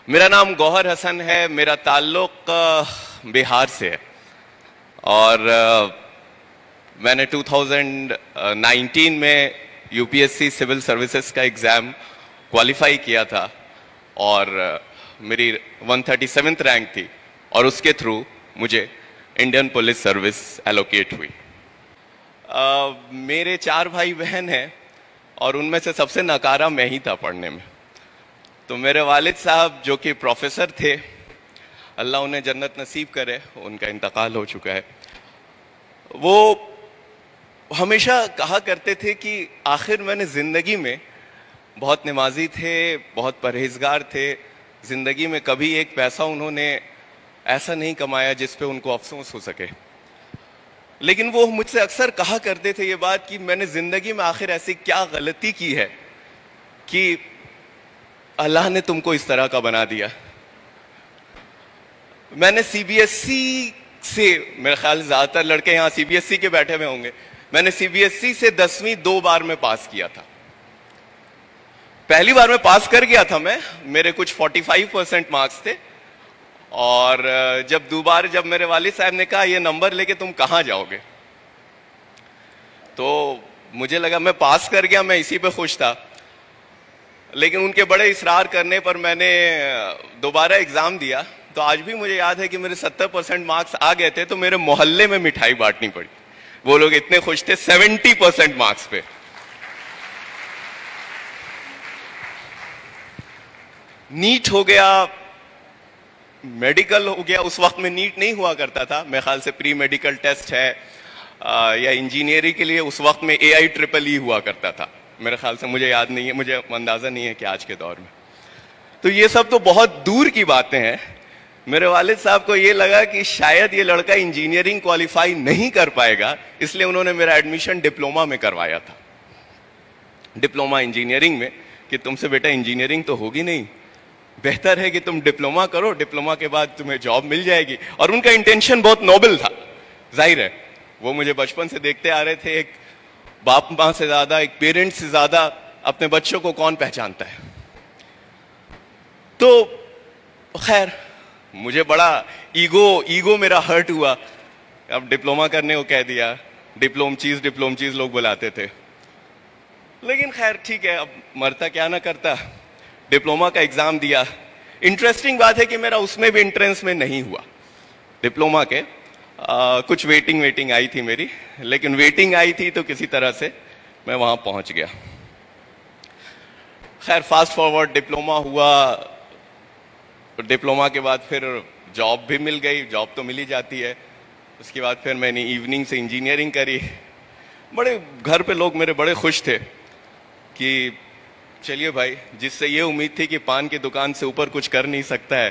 میرا نام گوہر حسن ہے. میرا تعلق بہار سے ہے اور میں نے 2019 میں U P S C civil services کا ایگزام کوالیفائی کیا تھا اور میری 137th رینک تھی اور اس کے تھرو مجھے انڈین پولیس سروس ایلوکیٹ ہوئی. میرے 4 بھائی بہن ہیں اور ان میں سے سب سے ناکارہ میں ہی تھا پڑھنے میں. تو میرے والد صاحب جو کہ پروفیسر تھے, اللہ انہیں جنت نصیب کرے, ان کا انتقال ہو چکا ہے, وہ ہمیشہ کہا کرتے تھے کہ آخر میں نے زندگی میں بہت نمازی تھے, بہت پرہیزگار تھے, زندگی میں کبھی ایک پیسہ انہوں نے ایسا نہیں کمایا جس پہ ان کو افسوس ہو سکے. لیکن وہ مجھ سے اکثر کہا کرتے تھے یہ بات کہ میں نے زندگی میں آخر ایسی کیا غلطی کی ہے کہ اللہ نے تم کو اس طرح کا بنا دیا. میں نے سی بی ایس سی سے, میرے خیال زیادہ تر لڑکے یہاں سی بی ایس سی کے بیٹھے ہوئے ہوں گے, میں نے سی بی ایس سی سے 10ویں 2 بار میں پاس کیا تھا. پہلی بار میں پاس کر گیا تھا میں, میرے کچھ 45% مارکس تھے, اور جب میرے والد صاحب نے کہا یہ نمبر لے کے تم کہاں جاؤ گے, تو مجھے لگا میں پاس کر گیا, میں اسی پہ خوش تھا. لیکن ان کے بڑے اصرار کرنے پر میں نے دوبارہ ایگزام دیا. تو آج بھی مجھے یاد ہے کہ میرے 70% مارکس آ گئے تھے, تو میرے محلے میں مٹھائی بانٹنی پڑی. وہ لوگ اتنے خوش تھے 70% مارکس پہ. نیٹ ہو گیا, میڈیکل ہو گیا. اس وقت میں نیٹ نہیں ہوا کرتا تھا, میرے خیال سے پری میڈیکل ٹیسٹ ہے, یا انجینئرنگ کے لیے اس وقت میں AIEEE ہوا کرتا تھا. میرے خیال سے, مجھے یاد نہیں ہے, مجھے اندازہ نہیں ہے کہ آج کے دور میں. تو یہ سب تو بہت دور کی باتیں ہیں. میرے والد صاحب کو یہ لگا کہ شاید یہ لڑکا انجینئرنگ کوالیفائی نہیں کر پائے گا, اس لیے انہوں نے میرا ایڈمیشن ڈپلوما میں کروایا تھا. ڈپلوما انجینئرنگ میں, کہ تم سے بیٹا انجینئرنگ تو ہوگی نہیں, بہتر ہے کہ تم ڈپلوما کرو, ڈپلوما کے بعد تمہیں جاب مل جائے گی. اور ان کا انٹینشن بہت نوبل تھا. ظاہر ہے وہ مجھے بچپن سے دیکھتے آ رہے تھے, ایک باپ ماں سے زیادہ, ایک پیرنٹ سے زیادہ اپنے بچوں کو کون پہچانتا ہے. تو خیر مجھے بڑا ایگو میرا ہرٹ ہوا. اب ڈپلوما کرنے کو کہہ دیا, ڈپلوم چیز لوگ بلاتے تھے. لیکن خیر ٹھیک ہے, اب مرتا کیا نہ کرتا. ڈپلوما کا ایگزام دیا. انٹرسٹنگ بات ہے کہ میرا اس میں بھی انٹرنس میں نہیں ہوا ڈپلوما کے. کچھ ویٹنگ آئی تھی میری, لیکن ویٹنگ آئی تھی تو کسی طرح سے میں وہاں پہنچ گیا. خیر فاسٹ فارورڈ ڈپلوما ہوا. ڈپلوما کے بعد پھر جاب بھی مل گئی, جاب تو مل ہی جاتی ہے. اس کے بعد پھر میں نے ایوننگ سے انجینئرنگ کری. بڑے گھر پہ لوگ میرے بڑے خوش تھے کہ چلیے بھائی, جس سے یہ امید تھی کہ پان کی دکان سے اوپر کچھ کر نہیں سکتا ہے,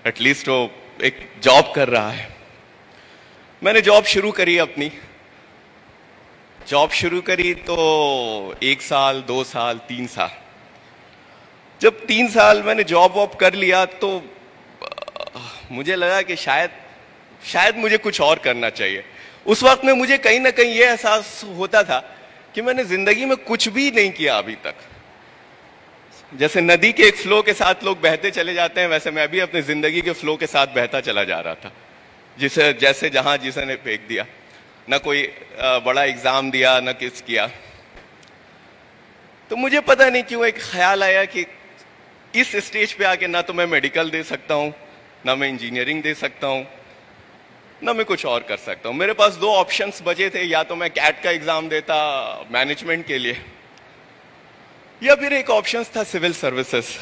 ایٹ لیسٹ وہ ایک جاب کر رہا ہے. میں نے جاب شروع کری. اپنی جاب شروع کری تو 1 سال 2 سال 3 سال. جب 3 سال میں نے جاب واب کر لیا تو مجھے لگا کہ شاید مجھے کچھ اور کرنا چاہیے. اس وقت میں مجھے کہیں نہ کہیں یہ احساس ہوتا تھا کہ میں نے زندگی میں کچھ بھی نہیں کیا ابھی تک. جیسے ندی کے ایک فلو کے ساتھ لوگ بہتے چلے جاتے ہیں, ویسے میں بھی اپنی زندگی کے فلو کے ساتھ بہتا چلا جا رہا تھا. جیسے جہاں جسے نے پھینک دیا, نہ کوئی بڑا ایگزام دیا, نہ کچھ کیا. تو مجھے پتہ نہیں کیوں ایک خیال آیا کہ اس اسٹیج پہ آ کے نہ تو میں میڈیکل دے سکتا ہوں, نہ میں انجینئرنگ دے سکتا ہوں, نہ میں کچھ اور کر سکتا ہوں. میرے پاس 2 آپشنس بچے تھے, یا تو میں کیٹ کا ایگزام دیتا مینجمنٹ کے لیے, یا پھر ایک آپشنس تھا سول سروسز.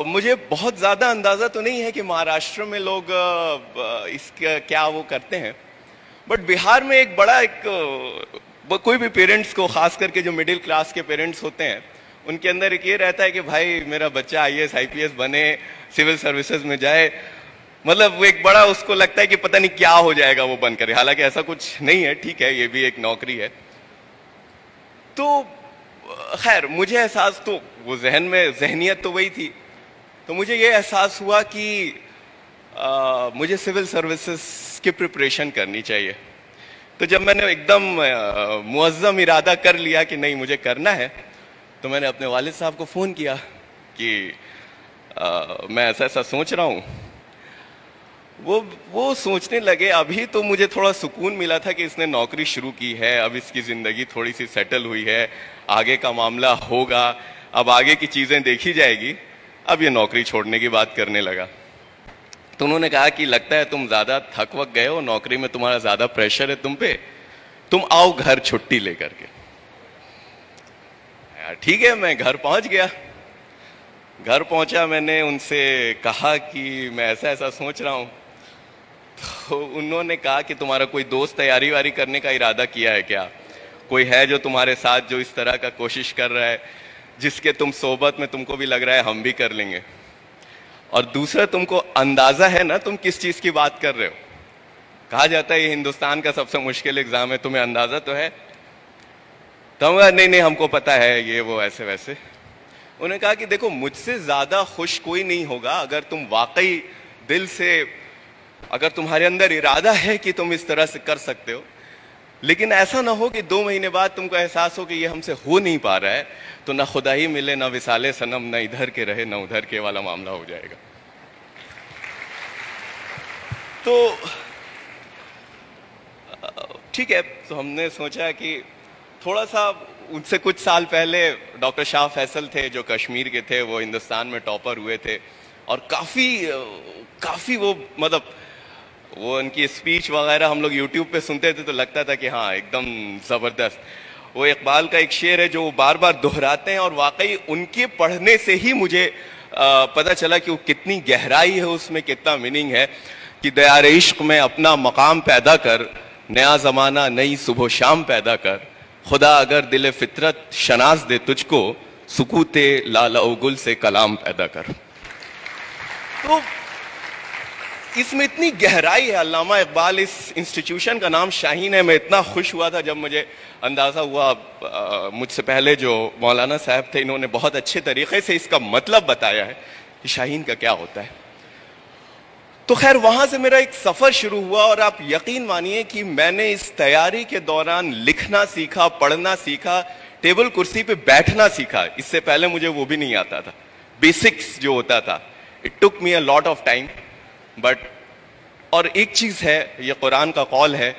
مجھے بہت زیادہ اندازہ تو نہیں ہے کہ مہاراشٹر میں لوگ اس کا کیا وہ کرتے ہیں, بٹ بہار میں ایک بڑا کوئی بھی پیرنٹس کو, خاص کر کے جو مڈل کلاس کے پیرنٹس ہوتے ہیں, ان کے اندر ایک یہ رہتا ہے کہ بھائی میرا بچہ IAS IPS بنے, سول سروسز میں جائے. مطلب وہ ایک بڑا اس کو لگتا ہے کہ پتہ نہیں کیا ہو جائے گا وہ بن کرے. حالانکہ ایسا کچھ نہیں ہے, ٹھیک ہے یہ بھی ایک نوکری ہے. تو خیر مجھے احساس, تو وہ ذہنیت تو وہی تھی. تو مجھے یہ احساس ہوا کہ مجھے سول سروسز کی پریپریشن کرنی چاہیے. تو جب میں نے ایک دم معظم ارادہ کر لیا کہ نہیں مجھے کرنا ہے, تو میں نے اپنے والد صاحب کو فون کیا کہ میں ایسا ایسا سوچ رہا ہوں. وہ سوچنے لگے. ابھی تو مجھے تھوڑا سکون ملا تھا کہ اس نے نوکری شروع کی ہے, اب اس کی زندگی تھوڑی سی سیٹل ہوئی ہے, آگے کا معاملہ ہوگا, اب آگے کی چیزیں دیکھی جائے گی. اب یہ نوکری چھوڑنے کی بات کرنے لگا. تو انہوں نے کہا کہ لگتا ہے تم زیادہ تھک وک گئے ہو, نوکری میں تمہارا زیادہ پریشر ہے تم پہ, تم آؤ گھر چھٹی لے کر کے. ٹھیک ہے, میں گھر پہنچ گیا. گھر پہنچا, میں نے ان سے کہا کہ میں ایسا ایسا سوچ رہا ہوں. تو انہوں نے کہا کہ تمہارا کوئی دوست تیاری واری کرنے کا ارادہ کیا ہے کیا؟ کوئی ہے جو تمہارے ساتھ جو اس طرح کا کوشش کر رہا ہے, جس کے تم صحبت میں تم کو بھی لگ رہا ہے ہم بھی کر لیں گے؟ اور دوسرا, تم کو اندازہ ہے نا تم کس چیز کی بات کر رہے ہو؟ کہا جاتا ہے یہ ہندوستان کا سب سے مشکل ایگزام ہے, تمہیں اندازہ تو ہے؟ تو نہیں ہم کو پتا ہے, یہ وہ ایسے ویسے. انہوں نے کہا کہ دیکھو, مجھ سے زیادہ خوش کوئی نہیں ہوگا اگر تم واقعی دل سے, اگر تمہارے اندر ارادہ ہے کہ تم اس طرح سے کر سکتے ہو, لیکن ایسا نہ ہو کہ 2 مہینے بعد تم کو احساس ہو کہ یہ ہم سے ہو نہیں پا رہا ہے, تو نہ خدا ہی ملے نہ وصال صنم, نہ ادھر کے رہے نہ ادھر کے والا معاملہ ہو جائے گا. تو ٹھیک ہے, تو ہم نے سوچا کہ تھوڑا سا, ان سے کچھ سال پہلے ڈاکٹر شاہ فیصل تھے جو کشمیر کے تھے, وہ ہندوستان میں ٹاپر ہوئے تھے, اور کافی وہ مطلب وہ ان کی اسپیچ وغیرہ ہم لوگ یوٹیوب پہ سنتے تھے تو لگتا تھا کہ ہاں ایک دم زبردست. وہ اقبال کا ایک شعر ہے جو وہ بار بار دہراتے ہیں, اور واقعی ان کے پڑھنے سے ہی مجھے پتہ چلا کہ وہ کتنی گہرائی ہے اس میں, کتنا میننگ ہے کہ دیار عشق میں اپنا مقام پیدا کر, نیا زمانہ نئی صبح و شام پیدا کر, خدا اگر دل فطرت شناس دے تجھ کو, سکوت لالہ و گل سے کلام پیدا کر. تو اس میں اتنی گہرائی ہے. علامہ اقبال, اس انسٹیٹیوشن کا نام شاہین ہے. میں اتنا خوش ہوا تھا جب مجھے اندازہ ہوا, مجھ سے پہلے جو مولانا صاحب تھے انہوں نے بہت اچھے طریقے سے اس کا مطلب بتایا ہے کہ شاہین کا کیا ہوتا ہے. تو خیر, وہاں سے میرا ایک سفر شروع ہوا, اور آپ یقین مانیے کہ میں نے اس تیاری کے دوران لکھنا سیکھا, پڑھنا سیکھا, ٹیبل کرسی پہ بیٹھنا سیکھا. اس سے پہلے مجھے وہ بھی نہیں آتا تھا, بیسکس جو ہوتا تھا. It took me a lot of time, but اور ایک چیز ہے, یہ قرآن کا قول ہے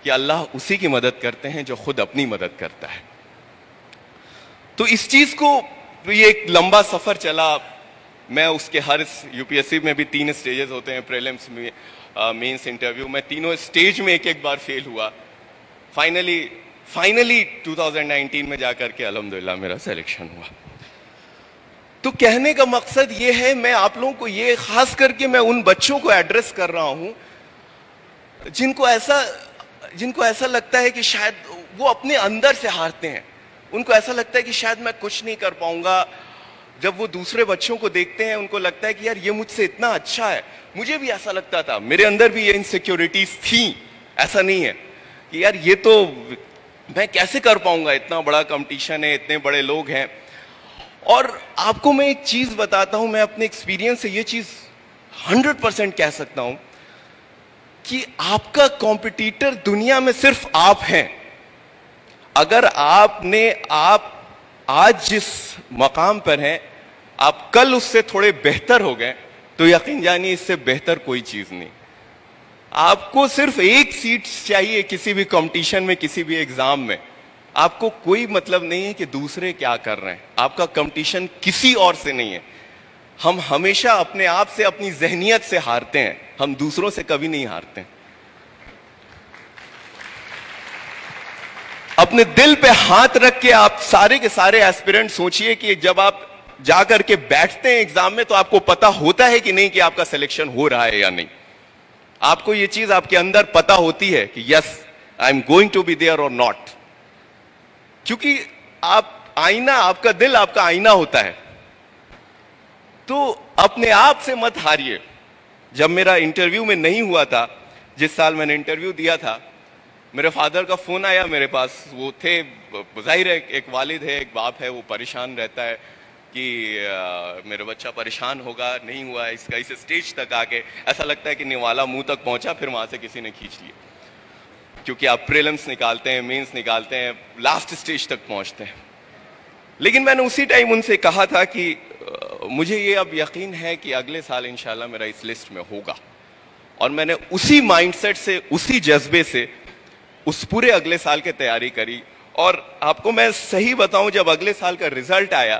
کہ اللہ اسی کی مدد کرتے ہیں جو خود اپنی مدد کرتا ہے. تو اس چیز کو, یہ ایک لمبا سفر چلا. میں اس کے ہر یو پی ایس سی میں بھی 3 اسٹیجز ہوتے ہیں, پریلیمس میں, مینس, انٹرویو, میں تینوں اسٹیج میں ایک بار فیل ہوا. فائنلی 2019 میں جا کر کے الحمدللہ میرا سلیکشن ہوا. تو کہنے کا مقصد یہ ہے, میں آپ لوگوں کو یہ, خاص کر کے میں ان بچوں کو ایڈریس کر رہا ہوں جن کو ایسا لگتا ہے کہ شاید وہ اپنے اندر سے ہارتے ہیں. ان کو ایسا لگتا ہے کہ شاید میں کچھ نہیں کر پاؤں گا. جب وہ دوسرے بچوں کو دیکھتے ہیں ان کو لگتا ہے کہ یار یہ مجھ سے اتنا اچھا ہے. مجھے بھی ایسا لگتا تھا, میرے اندر بھی یہ انسیکیورٹیز تھیں. ایسا نہیں ہے کہ یار یہ تو میں کیسے کر پاؤں گا, اتنا بڑا کمپٹیشن ہے, اتنے بڑے لوگ ہیں. اور آپ کو میں ایک چیز بتاتا ہوں, میں اپنے ایکسپیرینس سے یہ چیز 100% کہہ سکتا ہوں کہ آپ کا کمپٹیٹر دنیا میں صرف آپ ہیں. اگر آپ آج جس مقام پر ہیں, آپ کل اس سے تھوڑے بہتر ہو گئے تو یقین جانیے اس سے بہتر کوئی چیز نہیں. آپ کو صرف ایک سیٹ چاہیے کسی بھی کمپٹیشن میں, کسی بھی ایگزام میں. آپ کو کوئی مطلب نہیں ہے کہ دوسرے کیا کر رہے ہیں. آپ کا کمپٹیشن کسی اور سے نہیں ہے. ہم ہمیشہ اپنے آپ سے, اپنی ذہنیت سے ہارتے ہیں, ہم دوسروں سے کبھی نہیں ہارتے. اپنے دل پہ ہاتھ رکھ کے آپ سارے کے سارے ایسپیرنٹ سوچئے کہ جب آپ جا کر کے بیٹھتے ہیں ایگزام میں تو آپ کو پتا ہوتا ہے کہ نہیں کہ آپ کا سلیکشن ہو رہا ہے یا نہیں. آپ کو یہ چیز آپ کے اندر پتا ہوتی ہے کہ yes I am going to be there اور ناٹ. کیونکہ آپ کا دل آپ کا آئینہ ہوتا ہے. تو اپنے آپ سے مت ہاریے. جب میرا انٹرویو میں نہیں ہوا تھا, جس سال میں نے انٹرویو دیا تھا, میرے فادر کا فون آیا میرے پاس. وہ تھے, ظاہر ہے ایک والد ہے, ایک باپ ہے, وہ پریشان رہتا ہے کہ میرا بچہ پریشان ہوگا, نہیں ہوا اس کا. اس اسٹیج تک آ کے ایسا لگتا ہے کہ نوالا منہ تک پہنچا, پھر وہاں سے کسی نے کھینچ لیا. کیونکہ آپ پریلمس نکالتے ہیں, مینس نکالتے ہیں, لاسٹ اسٹیج تک پہنچتے ہیں. لیکن میں نے اسی ٹائم ان سے کہا تھا کہ مجھے یہ اب یقین ہے کہ اگلے سال انشاءاللہ میرا اس لسٹ میں ہوگا, اور میں نے اسی مائنڈ سیٹ سے, اسی جذبے سے اس پورے اگلے سال کی تیاری کری. اور آپ کو میں صحیح بتاؤں, جب اگلے سال کا رزلٹ آیا,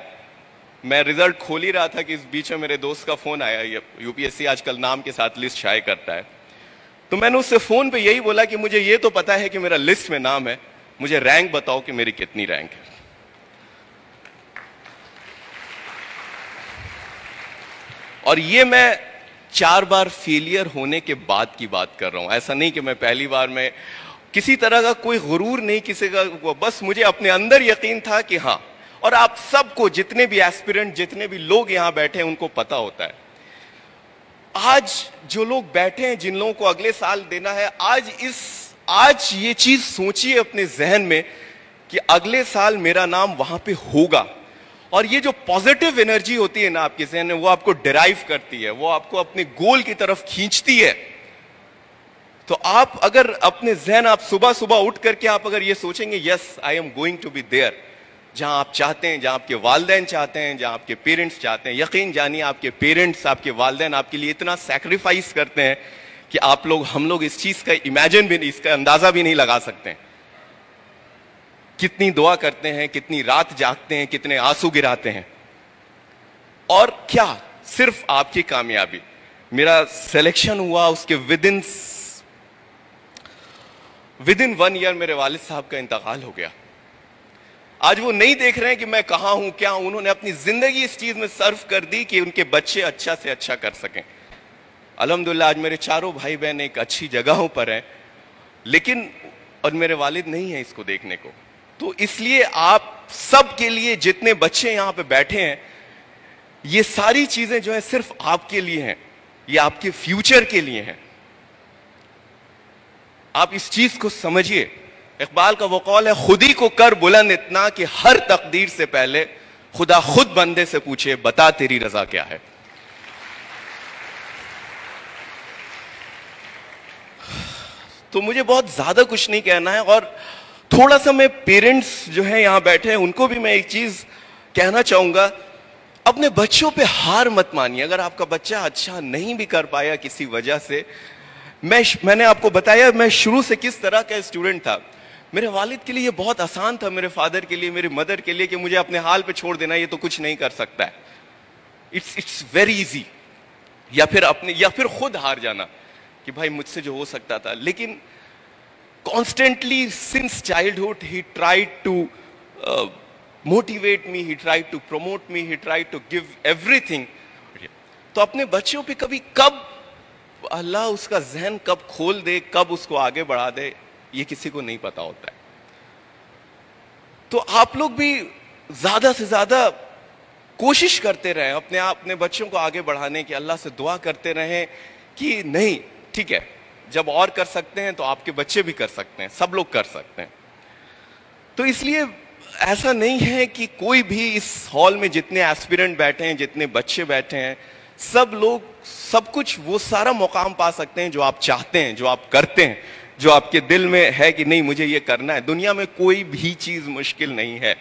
میں رزلٹ کھول ہی رہا تھا کہ اس بیچ میں میرے دوست کا فون آیا, یو پی ایس سی آج کل نام کے ساتھ لسٹ شائع کرتا ہے, تو میں نے اس سے فون پہ یہی بولا کہ مجھے یہ تو پتا ہے کہ میرا لسٹ میں نام ہے, مجھے رینک بتاؤ کہ میری کتنی رینک ہے. اور یہ میں 4 بار فیلئر ہونے کے بعد کی بات کر رہا ہوں, ایسا نہیں کہ میں پہلی بار میں کسی طرح کا کوئی غرور نہیں, کسی کا, بس مجھے اپنے اندر یقین تھا کہ ہاں. اور آپ سب کو, جتنے بھی ایسپیرنٹ, جتنے بھی لوگ یہاں بیٹھے ہیں, ان کو پتا ہوتا ہے. آج جو لوگ بیٹھے ہیں, جن لوگوں کو اگلے سال دینا ہے, آج یہ چیز سوچیے اپنے ذہن میں کہ اگلے سال میرا نام وہاں پہ ہوگا. اور یہ جو پازیٹیو انرجی ہوتی ہے نا آپ کے ذہن میں, وہ آپ کو ڈرائیو کرتی ہے, وہ آپ کو اپنے گول کی طرف کھینچتی ہے. تو آپ اگر اپنے ذہن, آپ صبح صبح اٹھ کر کے آپ اگر یہ سوچیں گے yes I am going to be there, جہاں آپ چاہتے ہیں, جہاں آپ کے والدین چاہتے ہیں, جہاں آپ کے پیرنٹس چاہتے ہیں, یقین جانیے آپ کے پیرنٹس, آپ کے والدین آپ کے لیے اتنا سیکریفائس کرتے ہیں کہ آپ لوگ, ہم لوگ اس چیز کا امیجن بھی نہیں, اس کا اندازہ بھی نہیں لگا سکتے. کتنی دعا کرتے ہیں, کتنی رات جاگتے ہیں, کتنے آنسو گراتے ہیں. اور کیا صرف آپ کی کامیابی, میرا سلیکشن ہوا, اس کے ودن 1 ایئر میرے والد صاحب کا انتقال ہو گیا. آج وہ نہیں دیکھ رہے ہیں کہ میں کہاں ہوں, کیا ہوں, انہوں نے اپنی زندگی اس چیز میں صرف کر دی کہ ان کے بچے اچھا سے اچھا کر سکیں. الحمدللہ آج میرے چاروں بھائی بہن ایک اچھی جگہوں پر ہیں, لیکن اور میرے والد نہیں ہیں اس کو دیکھنے کو. تو اس لیے آپ سب کے لیے, جتنے بچے یہاں پہ بیٹھے ہیں, یہ ساری چیزیں جو ہیں صرف آپ کے لیے ہیں, یہ آپ کے فیوچر کے لیے ہیں. آپ اس چیز کو سمجھیے. اقبال کا وہ قول ہے, خود ہی کو کر بلند اتنا کہ ہر تقدیر سے پہلے خدا خود بندے سے پوچھے بتا تیری رضا کیا ہے. تو مجھے بہت زیادہ کچھ نہیں کہنا ہے, اور تھوڑا سا میں پیرنٹس جو ہیں یہاں بیٹھے ہیں ان کو بھی میں ایک چیز کہنا چاہوں گا, اپنے بچوں پہ ہار مت مانیے. اگر آپ کا بچہ اچھا نہیں بھی کر پایا کسی وجہ سے, میں نے آپ کو بتایا میں شروع سے کس طرح کا اسٹوڈنٹ تھا. میرے والد کے لیے یہ بہت آسان تھا, میرے فادر کے لیے, میری مدر کے لیے, کہ مجھے اپنے حال پہ چھوڑ دینا, یہ تو کچھ نہیں کر سکتا ہے. It's very easy. یا پھر خود ہار جانا کہ بھائی مجھ سے جو ہو سکتا تھا. لیکن constantly since childhood he tried to motivate me, he tried to promote me, he tried to give everything. تو اپنے بچوں پہ کب اللہ اس کا ذہن کب کھول دے, کب اس کو آگے بڑھا دے, یہ کسی کو نہیں پتا ہوتا ہے. تو آپ لوگ بھی زیادہ سے زیادہ کوشش کرتے رہیں اپنے بچوں کو آگے بڑھانے کی. اللہ سے دعا کرتے رہیں کہ نہیں ٹھیک ہے, جب اور کر سکتے ہیں تو آپ کے بچے بھی کر سکتے ہیں, سب لوگ کر سکتے ہیں. تو اس لیے ایسا نہیں ہے کہ کوئی بھی اس ہال میں جتنے ایسپیرنٹ بیٹھے ہیں, جتنے بچے بیٹھے ہیں, سب لوگ سب کچھ وہ سارا مقام پا سکتے ہیں جو آپ چاہتے ہیں, جو آپ کرتے ہیں, جو آپ کے دل میں ہے کہ نہیں مجھے یہ کرنا ہے. دنیا میں کوئی بھی چیز مشکل نہیں ہے.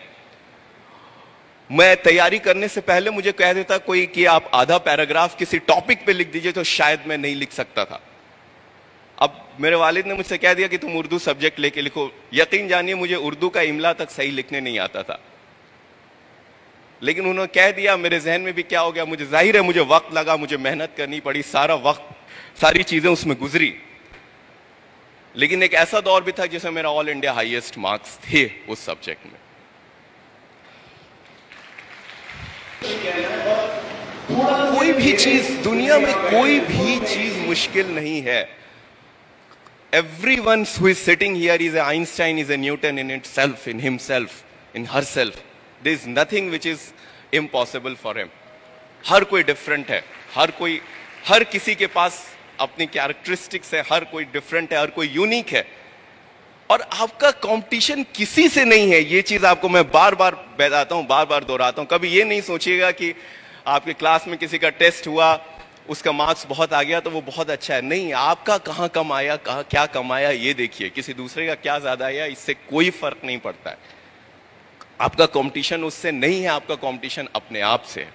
میں تیاری کرنے سے پہلے مجھے کہہ دیتا کوئی کہ آپ آدھا پیراگراف کسی ٹاپک پہ لکھ دیجئے, تو شاید میں نہیں لکھ سکتا تھا. اب میرے والد نے مجھ سے کہہ دیا کہ تم اردو سبجیکٹ لے کے لکھو. یقین جانیے مجھے اردو کا املا تک صحیح لکھنے نہیں آتا تھا, لیکن انہوں نے کہہ دیا. میرے ذہن میں بھی کیا ہو گیا, مجھے ظاہر ہے مجھے وقت لگا, مجھے محنت کرنی پڑی, سارا وقت, ساری چیزیں اس میں گزری. لیکن ایک ایسا دور بھی تھا جس میں میرا آل انڈیا ہائیسٹ مارکس تھے اس سبجیکٹ میں. کوئی بھی چیز دنیا میں, کوئی بھی چیز مشکل نہیں ہے. Everyone who is sitting here is a Einstein, is a Newton in itself, in himself, in herself. There is nothing which is impossible for him. ہر کوئی ڈفرینٹ ہے, ہر کسی کے پاس اپنی کیریکٹرسٹکس ہے, ہر کوئی ڈفرینٹ ہے, ہر کوئی یونیک ہے. اور آپ کا کمپٹیشن کسی سے نہیں ہے. یہ چیز آپ کو میں بار بار بتاتا ہوں, بار بار دہراتا ہوں. کبھی یہ نہیں سوچیے گا کہ آپ کے کلاس میں کسی کا ٹیسٹ ہوا, اس کا مارکس بہت آ گیا تو وہ بہت اچھا ہے. نہیں, آپ کا کہاں کم آیا, کیا کم آیا یہ دیکھیے. کسی دوسرے کا کیا زیادہ آیا, اس سے کوئی فرق نہیں پڑتا ہے. آپ کا کمپٹیشن اس سے نہیں ہے, آپ کا کمپٹیشن اپنے آپ سے ہے.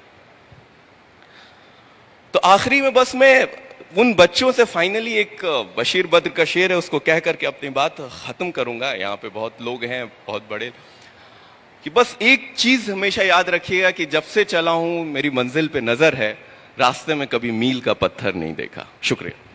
تو آخری میں بس میں ان بچوں سے فائنلی ایک بشیر بدر کا شعر ہے اس کو کہہ کر کے اپنی بات ختم کروں گا. یہاں پہ بہت لوگ ہیں بہت بڑے, کہ بس ایک چیز ہمیشہ یاد رکھیے گا کہ جب سے چلا ہوں میری منزل پہ نظر ہے, راستے میں کبھی میل کا پتھر نہیں دیکھا. شکریہ.